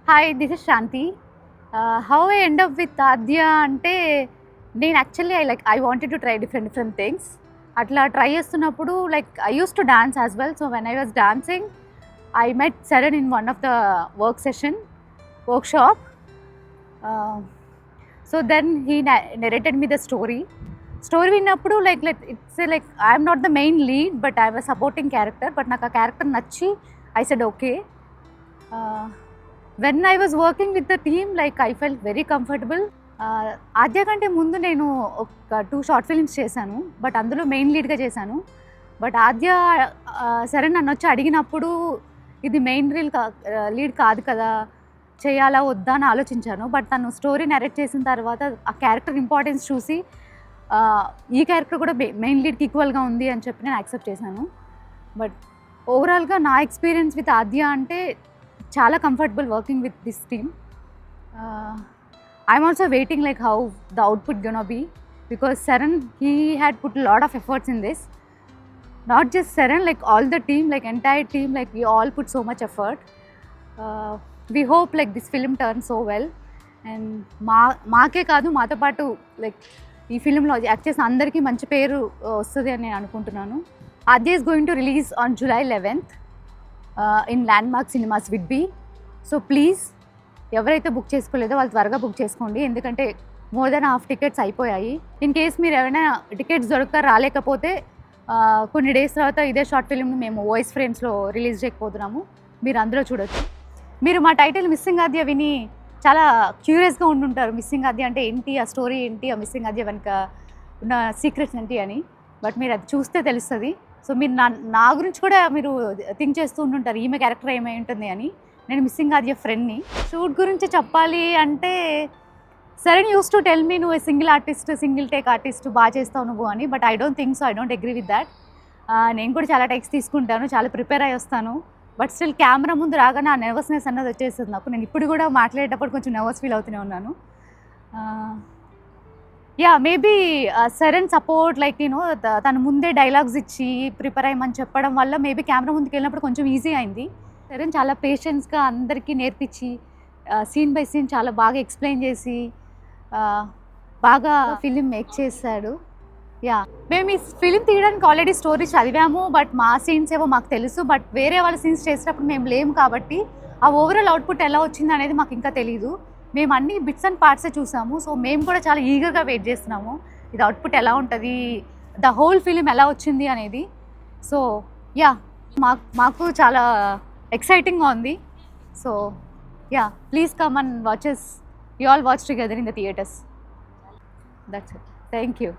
Hi, this is Shanti. How I end up with Aadya అంటే, నేను actually I wanted to try different different things. అట్లా try చేస్తున్నప్పుడు I use to dance as well. So when I was dancing I met Saran in one of the workshop. So then he narrated me the story విన్నప్పుడు it's I'm not the main lead, but I was supporting character. But నాకు ఆ character నచ్చి I said okay. When I was working with the team I felt very comfortable. Aadya కంటే ముందు నేను ఒక 2 short films చేశాను, but అందులో మెయిన్ లీడ్గా చేశాను. బట్ ఆద్య సరే నన్ను వచ్చి అడిగినప్పుడు ఇది మెయిన్ లీడ్ కాదు కదా, చేయాలా వద్దా అని ఆలోచించాను. బట్ తను స్టోరీ నరేట్ చేసిన తర్వాత ఆ క్యారెక్టర్ ఇంపార్టెన్స్ చూసి ఈ క్యారెక్టర్ కూడా మెయిన్ లీడ్కి ఈక్వల్గా ఉంది అని చెప్పి నేను యాక్సెప్ట్ చేశాను. బట్ ఓవరాల్గా నా ఎక్స్పీరియన్స్ విత్ ఆద్య అంటే చాలా comfortable working with this team. I'm also waiting how the output gonna be, because Saran, he had put a lot of efforts in this. Not just Saran, all the team, entire team, we all put so much effort. We hope this film turns so well. And మాకే కాదు, మాతో పాటు ఈ ఫిలింలో act చేసిన అందరికీ మంచి పేరు వస్తుంది అని నేను అనుకుంటున్నాను. Aadya is going to release on July 11th ఇన్ ల్యాండ్మార్క్ సినిమాస్ విడ్బీ. సో ప్లీజ్ ఎవరైతే బుక్ చేసుకోలేదో వాళ్ళు త్వరగా బుక్ చేసుకోండి, ఎందుకంటే మోర్ దెన్ హాఫ్ టికెట్స్ అయిపోయాయి. ఇన్ కేస్ మీరు ఏమైనా టికెట్స్ రాలేకపోతే కొన్ని డేస్ తర్వాత ఇదే షార్ట్ ఫిల్మ్ని మేము వాయిస్ ఫ్రేమ్స్లో రిలీజ్ చేయకపోతున్నాము, మీరు అందులో చూడొచ్చు. మీరు మా టైటిల్ మిస్సింగ్ ఆద్య విని చాలా క్యూరియస్గా ఉంటుంటారు, మిస్సింగ్ ఆద్య అంటే ఏంటి, ఆ స్టోరీ ఏంటి, ఆ మిస్సింగ్ ఆద్య వెనుక ఉన్న సీక్రెట్స్ ఏంటి అని. బట్ మీరు అది చూస్తే తెలుస్తుంది. సో మీరు నా గురించి కూడా మీరు థింక్ చేస్తూ ఉంటుంటారు, ఈమె క్యారెక్టర్ ఏమై ఉంటుంది అని. నేను మిస్సింగ్ ఆద్య ఫ్రెండ్ని. షూట్ గురించి చెప్పాలి అంటే, Saran used to tell me నువ్వు సింగిల్ టేక్ ఆర్టిస్ట్ బాగా చేస్తావు నువ్వు అని. But I don't think so, I don't agree with that. నేను కూడా చాలా టెక్స్ తీసుకుంటాను, చాలా ప్రిపేర్ అయ్యి వస్తాను. బట్ స్టిల్ కెమెరా ముందు రాగానే ఆ నర్వస్నెస్ అన్నది వచ్చేస్తుంది నాకు. నేను ఇప్పుడు కూడా మాట్లాడేటప్పుడు కొంచెం నర్వస్ ఫీల్ అవుతూనే ఉన్నాను. మేబీ Saran సపోర్ట్ తను ముందే డైలాగ్స్ ఇచ్చి ప్రిపేర్ అయ్యమని చెప్పడం వల్ల మేబీ కెమెరా ముందుకు వెళ్ళినప్పుడు కొంచెం ఈజీ అయింది. Saran చాలా పేషెన్స్గా అందరికీ నేర్పించి సీన్ బై సీన్ చాలా బాగా ఎక్స్ప్లెయిన్ చేసి బాగా ఫిలిం మేక్ చేశాడు. మేము ఈ ఫిలిం తీయడానికి ఆల్రెడీ స్టోరీ చదివాము, బట్ మా సీన్స్ ఏవో మాకు తెలుసు. బట్ వేరే వాళ్ళ సీన్స్ చేసేటప్పుడు మేము లేము కాబట్టి ఆ ఓవరాల్ అవుట్పుట్ ఎలా వచ్చింది అనేది మాకు ఇంకా తెలీదు. మేము అన్ని బిట్స్ అండ్ పార్ట్సే చూసాము. సో మేము కూడా చాలా ఈగర్గా వెయిట్ చేస్తున్నాము, ఇది అవుట్పుట్ ఎలా ఉంటుంది, ద హోల్ ఫిలిం ఎలా వచ్చింది అనేది. సో మాకు చాలా ఎక్సైటింగ్గా ఉంది. So please come and watches. You all watch together in the theatres. That's it. Thank you.